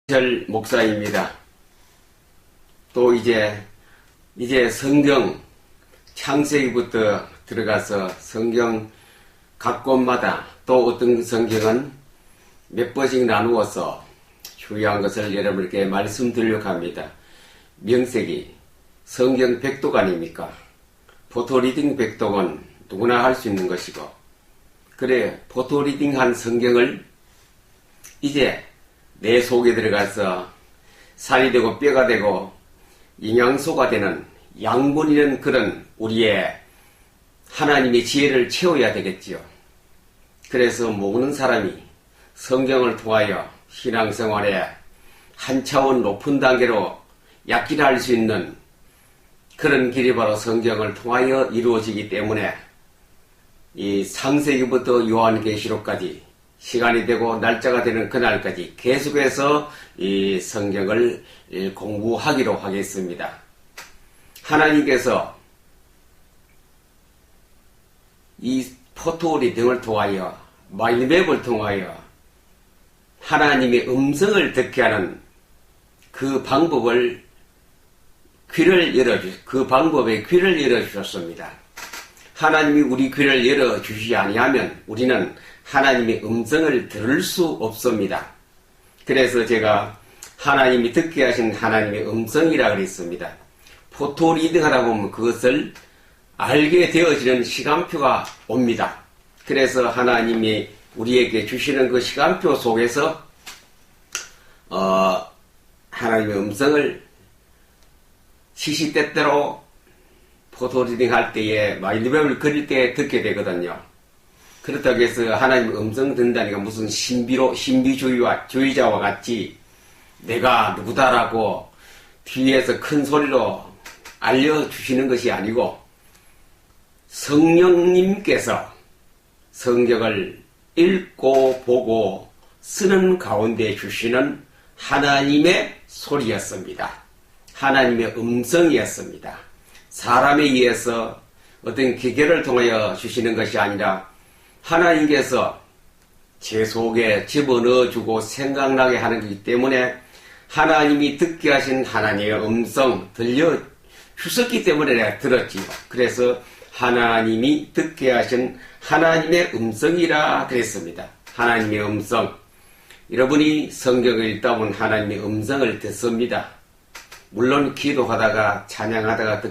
절 목사입니다. 또 이제 성경 창세기부터 들어가서 성경 각 곳마다 또 어떤 성경은 몇 번씩 나누어서 중요한 것을 여러분께 말씀드리려고 합니다. 명세기 성경 백독 아닙니까? 포토리딩 백독은 누구나 할 수 있는 것이고, 그래 포토리딩한 성경을 이제 내 속에 들어가서 살이 되고 뼈가 되고 영양소가 되는 양분이는 그런 우리의 하나님의 지혜를 채워야 되겠지요. 그래서 모든 사람이 성경을 통하여 신앙생활에 한 차원 높은 단계로 약진할 수 있는 그런 길이 바로 성경을 통하여 이루어지기 때문에 이 창세기부터 요한계시록까지 시간이 되고 날짜가 되는 그날까지 계속해서 이 성경을 공부하기로 하겠습니다. 하나님께서 이 포토리딩을 통하여 마인드맵을 통하여 하나님의 음성을 듣게 하는 그 방법을 그 방법에 귀를 열어주셨습니다. 하나님이 우리 귀를 열어주시지 아니하면 우리는 하나님의 음성을 들을 수 없습니다. 그래서 제가 하나님이 듣게 하신 하나님의 음성이라 그랬습니다. 포토리딩 하다 보면 그것을 알게 되어지는 시간표가 옵니다. 그래서 하나님이 우리에게 주시는 그 시간표 속에서 하나님의 음성을 시시때때로 포토리딩 할 때에 마인드맵을 그릴 때 듣게 되거든요. 그렇다고 해서 하나님의 음성 듣는다니까 무슨 신비주의자와 같이 내가 누구다라고 뒤에서 큰 소리로 알려주시는 것이 아니고, 성령님께서 성경을 읽고 보고 쓰는 가운데 주시는 하나님의 소리였습니다. 하나님의 음성이었습니다. 사람에 의해서 어떤 기계를 통하여 주시는 것이 아니라 하나님께서 제 속에 집어넣어주고 생각나게 하는 것이기 때문에 하나님이 듣게 하신 하나님의 음성 들려주셨기 때문에 내가 들었지요. 그래서 하나님이 듣게 하신 하나님의 음성이라 그랬습니다. 하나님의 음성. 여러분이 성경을 읽다 보면 하나님의 음성을 듣습니다. 물론 기도하다가 찬양하다가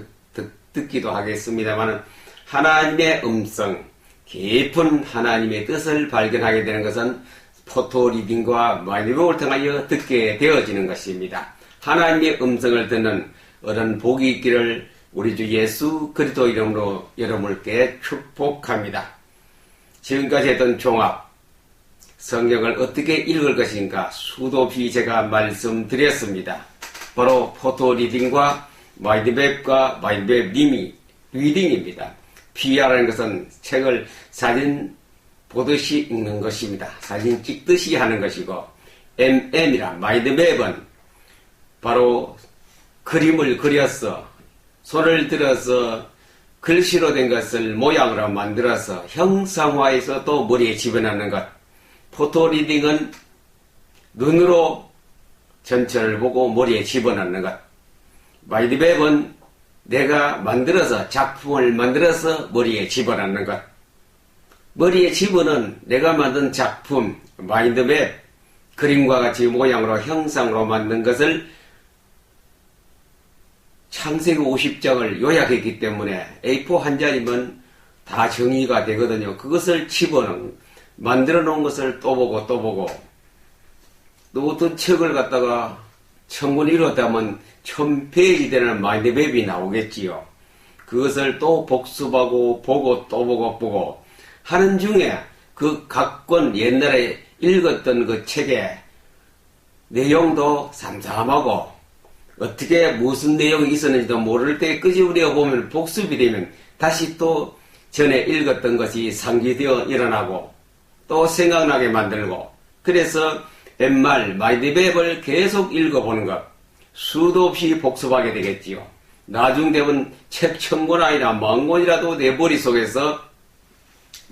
듣기도 하겠습니다만 하나님의 음성, 깊은 하나님의 뜻을 발견하게 되는 것은 포토리딩과 마인드맵을 통하여 듣게 되어지는 것입니다. 하나님의 음성을 듣는 어른 복이 있기를 우리 주 예수 그리스도 이름으로 여러분께 축복합니다. 지금까지 했던 종합, 성경을 어떻게 읽을 것인가 수도 없이 제가 말씀드렸습니다. 바로 포토리딩과 마인드맵과 마인드맵 리딩입니다. PR라는 것은 책을 사진 보듯이 읽는 것입니다. 사진 찍듯이 하는 것이고, MM이라 마인드맵은 바로 그림을 그려서 손을 들어서 글씨로 된 것을 모양으로 만들어서 형상화해서 또 머리에 집어넣는 것. 포토리딩은 눈으로 전체를 보고 머리에 집어넣는 것. 마인드맵은 내가 만들어서 작품을 만들어서 머리에 집어넣는 것. 머리에 집어넣은 내가 만든 작품, 마인드맵, 그림과 같이 모양으로 형상으로 만든 것을 창세기 50장을 요약했기 때문에 A4 한 장이면 다 정의가 되거든요. 그것을 집어넣은, 만들어 놓은 것을 또 보고 또 어떤 책을 갖다가 1000권 읽었다면 1000페이지 되는 마인드맵이 나오겠지요. 그것을 또 복습하고 보고 또 보고 하는 중에 그 각 권 옛날에 읽었던 그 책의 내용도 삼삼하고 어떻게 무슨 내용이 있었는지도 모를 때 끄집어내어 보면 복습이 되면 다시 또 전에 읽었던 것이 상기되어 일어나고 또 생각나게 만들고, 그래서 옛말 마인드맵을 계속 읽어보는 것, 수도 없이 복습하게 되겠지요. 나중 되면 책 1000권 아니라 10,000권이라도 내 머릿속에서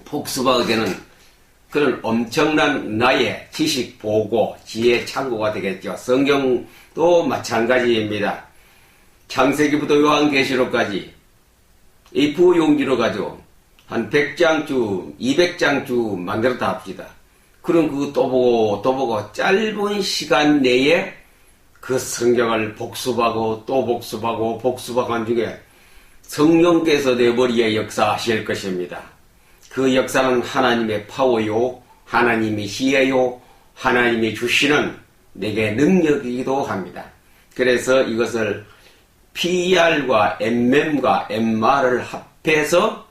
복습하게 되는 그런 엄청난 나의 지식 보고 지혜 창고가 되겠죠. 성경도 마찬가지입니다. 창세기부터 요한계시록까지 A4 용지로 가지고 한 100장쯤, 200장쯤 만들었다 합시다. 그럼 그거 또 보고 짧은 시간 내에 그 성경을 복습하고 또 복습하고 한 중에 성령께서 내 머리에 역사하실 것입니다. 그 역사는 하나님의 파워요, 하나님의 시혜요, 하나님이 주시는 내게 능력이기도 합니다. 그래서 이것을 PR과 MM과 MR을 합해서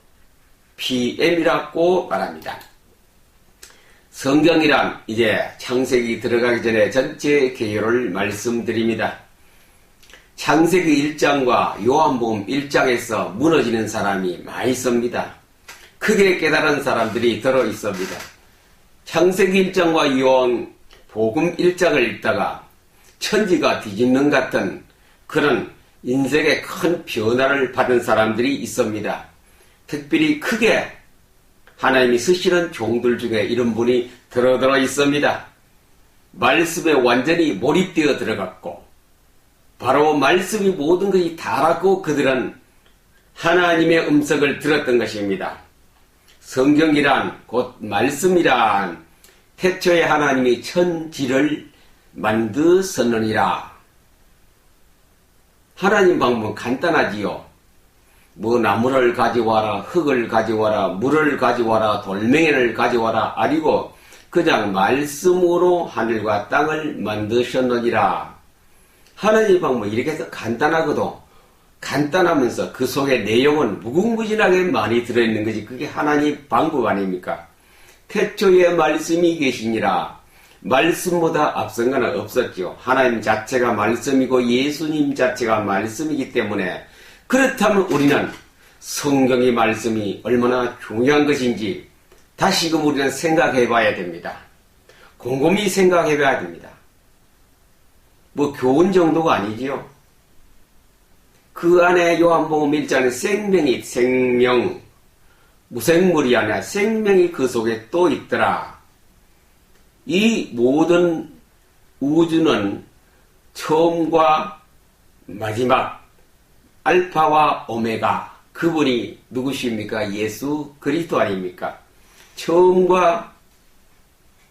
PM이라고 말합니다. 성경이란 이제 창세기 들어가기 전에 전체 개요를 말씀드립니다. 창세기 1장과 요한복음 1장에서 무너지는 사람이 많이 있습니다. 크게 깨달은 사람들이 들어 있습니다. 창세기 1장과 요한복음 1장을 읽다가 천지가 뒤집는 같은 그런 인생의 큰 변화를 받은 사람들이 있습니다. 특별히 크게 하나님이 쓰시는 종들 중에 이런 분이 들어 있습니다. 말씀에 완전히 몰입되어 들어갔고 바로 말씀이 모든 것이 다라고 그들은 하나님의 음성을 들었던 것입니다. 성경이란 곧 말씀이란 태초에 하나님이 천지를 만드셨느니라. 하나님 방법은 간단하지요. 뭐 나무를 가져와라, 흙을 가져와라, 물을 가져와라, 돌멩이를 가져와라 아니고 그냥 말씀으로 하늘과 땅을 만드셨느니라. 하나님 방법 이렇게 해서 간단하거든. 간단하면서 그 속에 내용은 무궁무진하게 많이 들어있는 것이 그게 하나님 방법 아닙니까? 태초에 말씀이 계시니라. 말씀보다 앞선 것은 없었죠. 하나님 자체가 말씀이고 예수님 자체가 말씀이기 때문에 그렇다면 우리는 성경의 말씀이 얼마나 중요한 것인지 다시금 우리는 생각해 봐야 됩니다. 곰곰이 생각해 봐야 됩니다. 뭐 교훈 정도가 아니지요. 그 안에 요한복음 1장에 생명, 무생물이 아니라 생명이 그 속에 또 있더라. 이 모든 우주는 처음과 마지막, 알파와 오메가, 그분이 누구십니까? 예수 그리스도 아닙니까? 처음과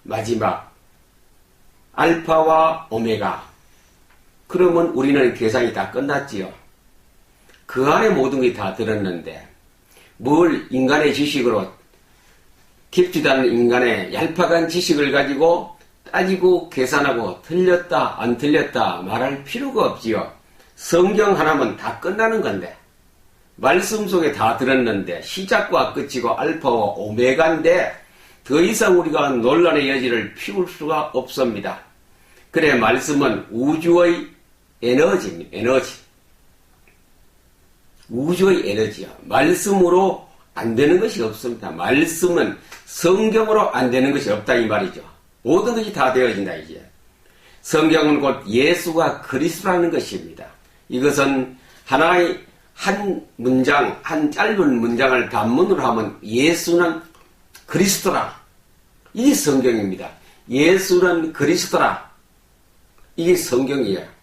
마지막, 알파와 오메가. 그러면 우리는 계산이 다 끝났지요. 그 안에 모든 게 다 들었는데 뭘 인간의 지식으로 깊지도 않은 인간의 얄팍한 지식을 가지고 따지고 계산하고 틀렸다 안 틀렸다 말할 필요가 없지요. 성경 하나면 다 끝나는 건데 말씀 속에 다 들었는데 시작과 끝이고 알파와 오메가인데 더 이상 우리가 논란의 여지를 피울 수가 없습니다. 그래 말씀은 우주의 에너지입니다. 에너지. 우주의 에너지야. 말씀으로 안 되는 것이 없습니다. 말씀은 성경으로 안 되는 것이 없다 이 말이죠. 모든 것이 다 되어진다 이제. 성경은 곧 예수가 그리스도라는 것입니다. 이것은 하나의 한 문장, 한 짧은 문장을 단문으로 하면 예수는 그리스도라. 이게 성경입니다. 예수는 그리스도라. 이게 성경이에요.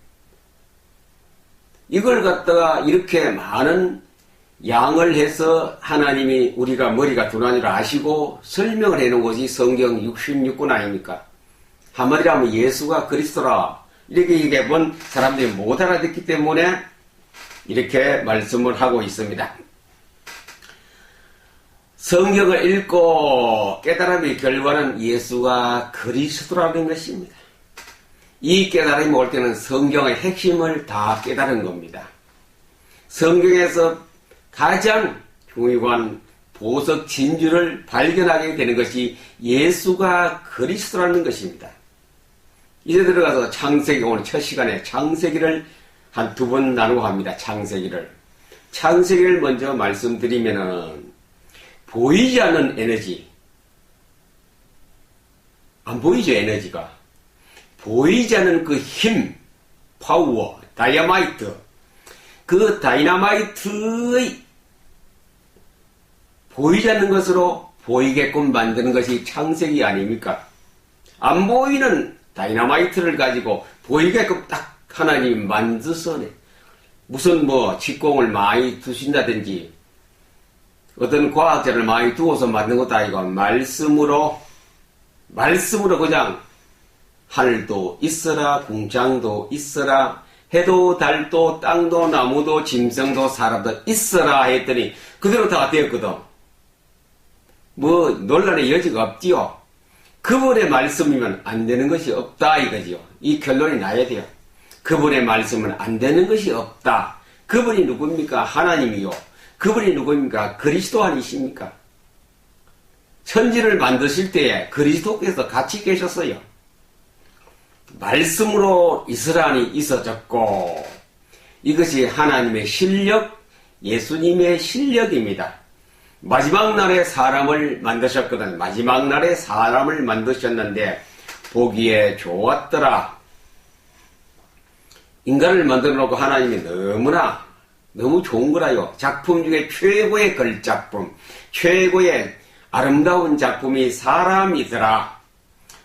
이걸 갖다가 이렇게 많은 양을 해서 하나님이 우리가 머리가 두나니로 아시고 설명을 해놓은 것이 성경 66권 아닙니까? 한마디로 하면 예수가 그리스도라. 이렇게 얘기해본 사람들이 못 알아듣기 때문에 이렇게 말씀을 하고 있습니다. 성경을 읽고 깨달음의 결과는 예수가 그리스도라는 것입니다. 이 깨달음이 올 때는 성경의 핵심을 다 깨달은 겁니다. 성경에서 가장 중요한 보석 진주를 발견하게 되는 것이 예수가 그리스도라는 것입니다. 이제 들어가서 창세기, 오늘 첫 시간에 창세기를 한 두 번 나누고 합니다. 창세기를 먼저 말씀드리면은 보이지 않는 에너지, 안 보이죠 에너지가. 보이지 않는 그 힘, 파워, 다이너마이트, 그 다이너마이트의 보이지 않는 것으로 보이게끔 만드는 것이 창세기 아닙니까? 안 보이는 다이너마이트를 가지고 보이게끔 딱 하나님이 만드서네. 무슨 뭐 직공을 많이 두신다든지 어떤 과학자를 많이 두어서 만든 것도 아니고 말씀으로 그냥 하늘도 있어라, 궁창도 있어라, 해도 달도 땅도 나무도 짐승도 사람도 있어라 했더니 그대로 다 되었거든. 뭐 논란의 여지가 없지요. 그분의 말씀이면 안 되는 것이 없다 이거지요. 이 결론이 나야 돼요. 그분의 말씀은 안 되는 것이 없다. 그분이 누굽니까? 하나님이요. 그분이 누굽니까? 그리스도 아니십니까? 천지를 만드실 때에 그리스도께서 같이 계셨어요. 말씀으로 이스라엘이 있어졌고 이것이 하나님의 실력, 예수님의 실력입니다. 마지막 날에 사람을 만드셨거든. 마지막 날에 사람을 만드셨는데 보기에 좋았더라. 인간을 만들어 놓고 하나님이 너무 좋은 거라요. 작품 중에 최고의 걸작품, 최고의 아름다운 작품이 사람이더라.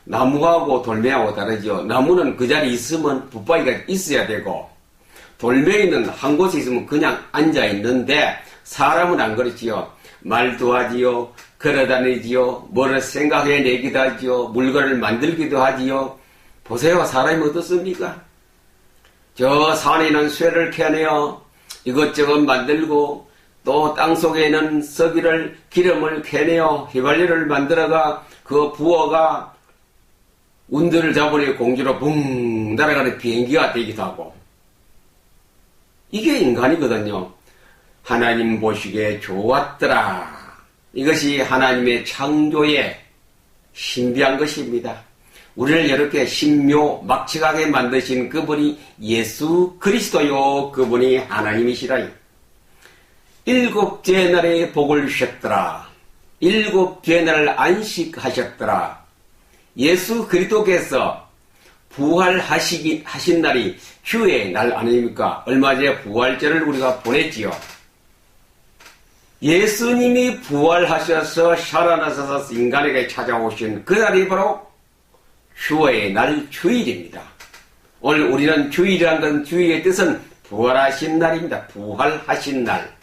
나무하고 돌멩이하고 다르죠. 나무는 그 자리에 있으면 붙박이가 있어야 되고 돌멩이는 한 곳에 있으면 그냥 앉아있는데 사람은 안 그렇지요. 말도 하지요. 걸어다니지요. 뭐를 생각해내기도 하지요. 물건을 만들기도 하지요. 보세요. 사람이 어떻습니까? 저 산에 있는 쇠를 캐내어 이것저것 만들고 또 땅속에 있는 썩이를 기름을 캐내어 휘발유를 만들어가 그 부어가 운들을 잡으니 공주로 붕 날아가는 비행기가 되기도 하고 이게 인간이거든요. 하나님 보시기에 좋았더라. 이것이 하나님의 창조에 신비한 것입니다. 우리를 이렇게 신묘막측하게 만드신 그분이 예수 그리스도요. 그분이 하나님이시라요. 일곱째 날에 복을 주셨더라. 일곱째 날 안식하셨더라. 예수 그리스도께서 부활하신 날이 주의 날 아닙니까? 얼마 전에 부활절을 우리가 보냈지요. 예수님이 부활하셔서 살아나셔서 인간에게 찾아오신 그 날이 바로 주의 날 주일입니다. 오늘 우리는 주일이라는 건 주일의 뜻은 부활하신 날입니다. 부활하신 날.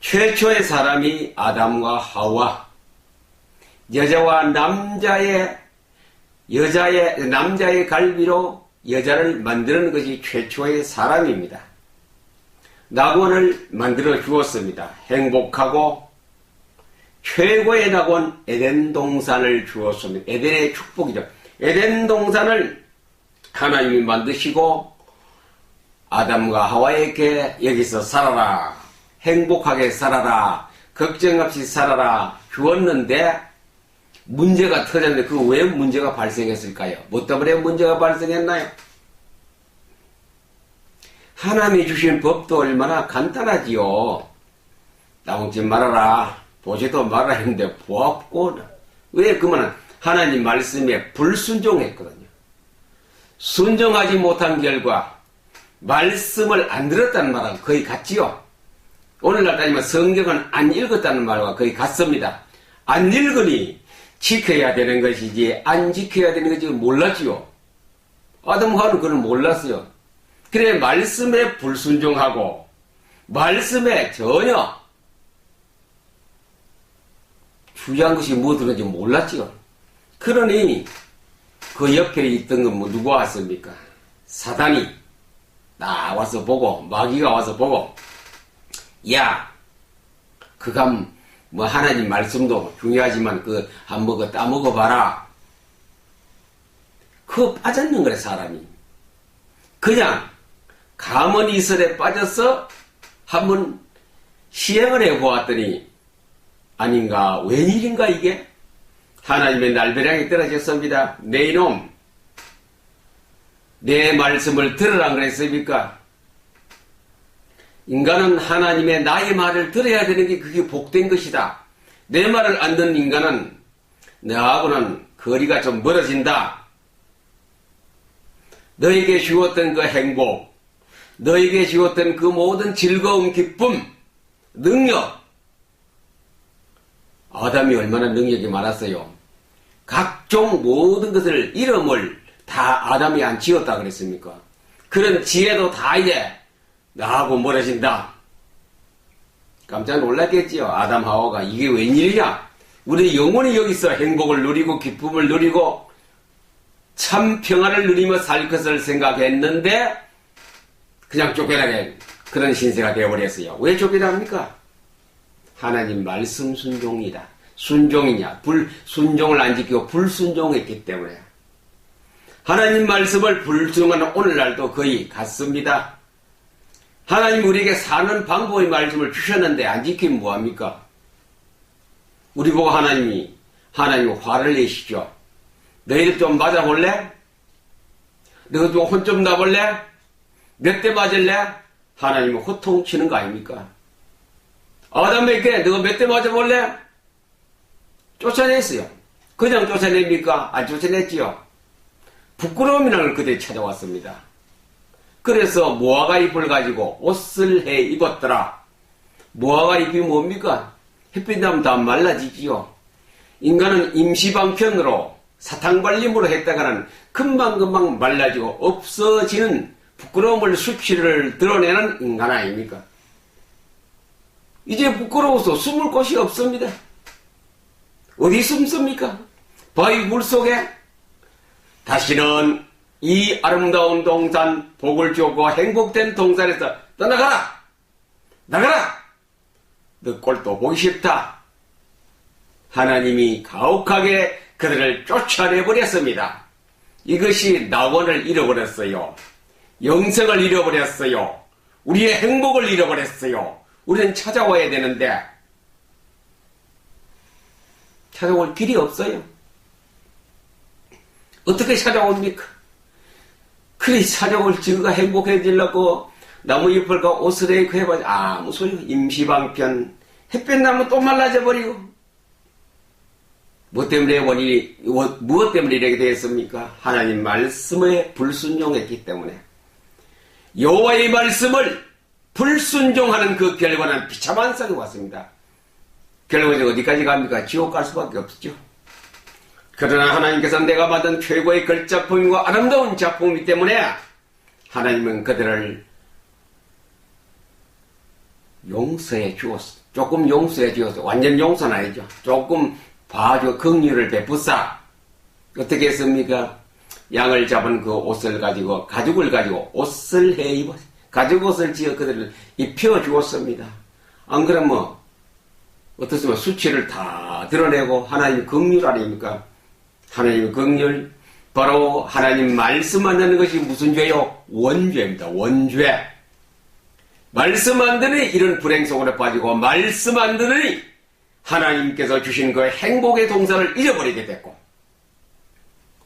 최초의 사람이 아담과 하와, 여자와 남자의 갈비로 여자를 만드는 것이 최초의 사람입니다. 낙원을 만들어 주었습니다. 행복하고 최고의 낙원 에덴 동산을 주었습니다. 에덴의 축복이죠. 에덴 동산을 하나님이 만드시고 아담과 하와에게 여기서 살아라. 행복하게 살아라. 걱정 없이 살아라. 주었는데 문제가 터졌는데 그 왜 문제가 발생했을까요? 뭐 때문에 문제가 발생했나요? 하나님이 주신 법도 얼마나 간단하지요. 나오지 말아라. 보지도 말아야 했는데 보았고 왜 그러면 하나님 말씀에 불순종했거든요. 순종하지 못한 결과 말씀을 안 들었다는 말은 거의 같지요. 오늘날 따지면 성경은 안 읽었다는 말과 거의 같습니다. 안 읽으니 지켜야 되는 것이지 안 지켜야 되는 것이 몰랐지요. 아담과는 그걸 몰랐어요. 그래 말씀에 불순종하고 말씀에 전혀 주의한 것이 뭐든지 몰랐지요. 그러니 그 옆에 있던 건 뭐 누가 왔습니까? 사단이 나와서 보고 마귀가 와서 보고 야 그감 뭐 하나님 말씀도 중요하지만 그 한번 그 따먹어봐라. 그거 빠졌는 거래 사람이. 그냥 가문이설에 빠져서 한번 시행을 해보았더니 아닌가 웬일인가 이게 하나님의 날벼락이 떨어졌습니다. 내 이놈 내 말씀을 들으라 그랬습니까? 인간은 하나님의 나의 말을 들어야 되는 게 그게 복된 것이다. 내 말을 안 듣는 인간은 너하고는 거리가 좀 멀어진다. 너에게 주었던 그 행복, 너에게 주었던 그 모든 즐거움, 기쁨, 능력 아담이 얼마나 능력이 많았어요. 각종 모든 것을 이름을 다 아담이 안 지었다 그랬습니까? 그런 지혜도 다 이제 나하고 멀어진다. 깜짝 놀랐겠지요. 아담 하와가 이게 웬일이냐? 우리 영혼이 여기서 행복을 누리고 기쁨을 누리고 참 평안을 누리며 살 것을 생각했는데 그냥 쫓겨나게 그런 신세가 되어버렸어요. 왜 쫓겨납니까? 하나님 말씀 순종이다. 순종이냐? 불순종을 안 지키고 불순종했기 때문에. 하나님 말씀을 불순종하는 오늘날도 거의 같습니다. 하나님 우리에게 사는 방법의 말씀을 주셨는데 안 지키면 뭐합니까? 우리 보고 하나님 화를 내시죠. 너희들 좀 맞아볼래? 너희 좀 혼 좀 나볼래? 몇 대 맞을래? 하나님은 호통치는 거 아닙니까? 아담에게 너가 몇 대 맞아볼래? 쫓아냈어요. 그냥 쫓아냅니까? 안 쫓아냈지요. 부끄러움이라는 걸 그들이 찾아왔습니다. 그래서 무화과 잎을 가지고 옷을 해 입었더라. 무화과 잎이 뭡니까? 햇빛 나면 다 말라지지요. 인간은 임시방편으로 사탕발림으로 했다가는 금방금방 말라지고 없어지는 부끄러움을 수치를 드러내는 인간 아닙니까? 이제 부끄러워서 숨을 곳이 없습니다. 어디 숨습니까? 바위 물속에? 다시는 이 아름다운 동산, 복을 주고 행복된 동산에서 떠나가라! 나가라! 너 꼴도 보기 싫다. 하나님이 가혹하게 그들을 쫓아내버렸습니다. 이것이 낙원을 잃어버렸어요. 영생을 잃어버렸어요. 우리의 행복을 잃어버렸어요. 우리는 찾아와야 되는데 찾아올 길이 없어요. 어떻게 찾아옵니까? 그리 찾아올 지가 행복해지려고 나무잎을 옷을 입고 해봐야 아무 소용. 임시방편. 햇볕 나면 또 말라져 버리고. 무엇 때문에 이렇게 되었습니까? 하나님 말씀에 불순종했기 때문에. 여호와의 말씀을 불순종하는 그 결과는 비참한 상이 왔습니다. 결과는 어디까지 갑니까? 지옥 갈 수밖에 없죠. 그러나 하나님께서 내가 받은 최고의 걸작품이고 아름다운 작품이기 때문에 하나님은 그들을 용서해 주었어. 조금 용서해 주었어. 완전 용서는 아니죠. 조금 봐줘. 긍휼을 베푸사. 어떻게 했습니까? 양을 잡은 그 옷을 가지고, 가죽을 가지고 옷을 해 입어, 가죽 옷을 지어 그들을 입혀 주었습니다. 안 그러면 어떻습니까? 수치를 다 드러내고 하나님 긍휼 아닙니까? 하나님 긍휼. 바로 하나님 말씀 안 듣는 것이 무슨 죄요? 원죄입니다. 원죄. 말씀 안 듣으니 이런 불행 속으로 빠지고 말씀 안 들으니 하나님께서 주신 그 행복의 동산을 잃어버리게 됐고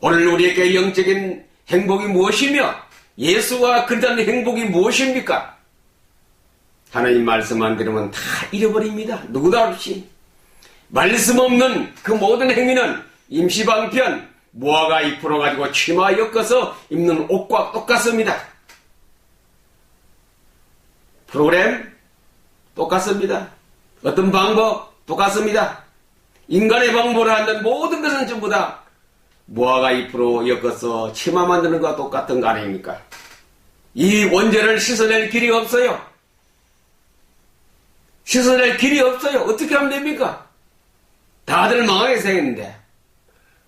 오늘 우리에게 영적인 행복이 무엇이며 예수와 그리스도의 행복이 무엇입니까? 하나님 말씀 안 들으면 다 잃어버립니다. 누구도 없이. 말씀 없는 그 모든 행위는 임시방편, 무화과 잎으로 가지고 치마 엮어서 입는 옷과 똑같습니다. 프로그램 똑같습니다. 어떤 방법 똑같습니다. 인간의 방법을 하는 모든 것은 전부 다 무화과 잎으로 엮어서 치마 만드는 것과 똑같은 거 아닙니까? 이 원죄를 씻어낼 길이 없어요. 씻어낼 길이 없어요. 어떻게 하면 됩니까? 다들 망하게 생겼는데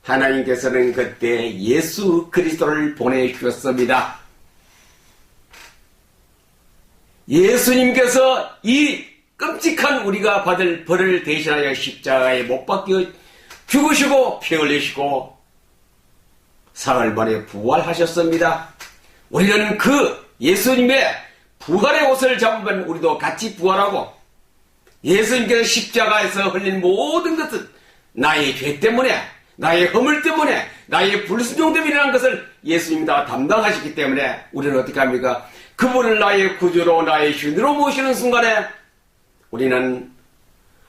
하나님께서는 그때 예수 그리스도를 보내주셨습니다. 예수님께서 이 끔찍한 우리가 받을 벌을 대신하여 십자가에 못 박혀 죽으시고 피 흘리시고 사흘 만에 부활하셨습니다. 우리는 그 예수님의 부활의 옷을 잡으면 우리도 같이 부활하고 예수님께서 십자가에서 흘린 모든 것은 나의 죄 때문에 나의 허물 때문에 나의 불순종 때문이라는 것을 예수님이 다 담당하셨기 때문에 우리는 어떻게 합니까? 그분을 나의 구주로 나의 주인으로 모시는 순간에 우리는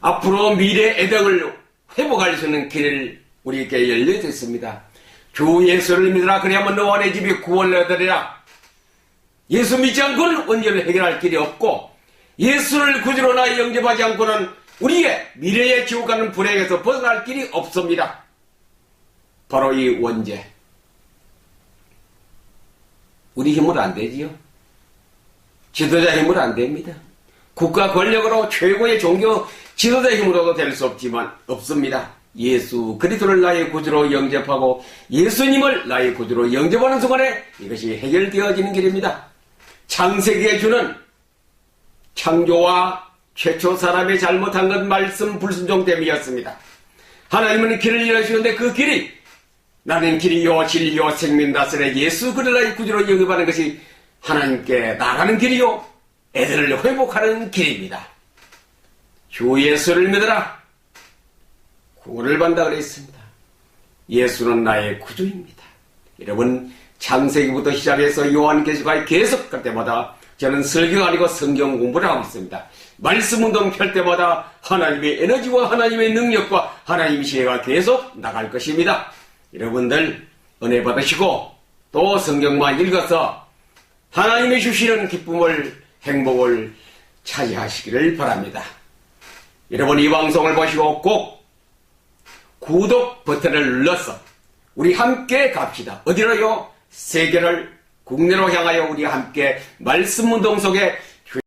앞으로 미래 에덴을 회복할 수 있는 길을 우리에게 열려져 있습니다. 주 예수를 믿으라 그리하면 너와 내 집이 구원을 얻으리라. 예수 믿지 않고는 원죄를 해결할 길이 없고 예수를 구주로 나의 영접하지 않고는 우리의 미래의 지옥 가는 불행에서 벗어날 길이 없습니다. 바로 이 원죄. 우리 힘으로 안 되지요. 지도자 힘으로 안 됩니다. 국가 권력으로 최고의 종교 지도자 힘으로도 될 수 없습니다. 예수 그리스도를 나의 구주로 영접하고 예수님을 나의 구주로 영접하는 순간에 이것이 해결되어지는 길입니다. 창세기에 주는 창조와 최초 사람이 잘못한 것 말씀 불순종 때문이었습니다. 하나님은 길을 열어주는데 그 길이 나는 길이요 진리요 생명다스레 예수 그리스도의 구주로 영접하는 것이 하나님께 나가는 길이요 애들을 회복하는 길입니다. 주 예수를 믿어라. 구원을 받는다 그랬습니다. 예수는 나의 구주입니다. 여러분 창세기부터 시작해서 요한계시까지 계속 갈 때마다 저는 설교가 아니고 성경 공부를 하고 있습니다. 말씀 운동 펼 때마다 하나님의 에너지와 하나님의 능력과 하나님의 지혜가 계속 나갈 것입니다. 여러분들 은혜 받으시고 또 성경만 읽어서 하나님이 주시는 기쁨을 행복을 차지하시기를 바랍니다. 여러분 이 방송을 보시고 꼭 구독 버튼을 눌러서 우리 함께 갑시다. 어디로요? 세계를 국내로 향하여 우리 함께 말씀 운동 속에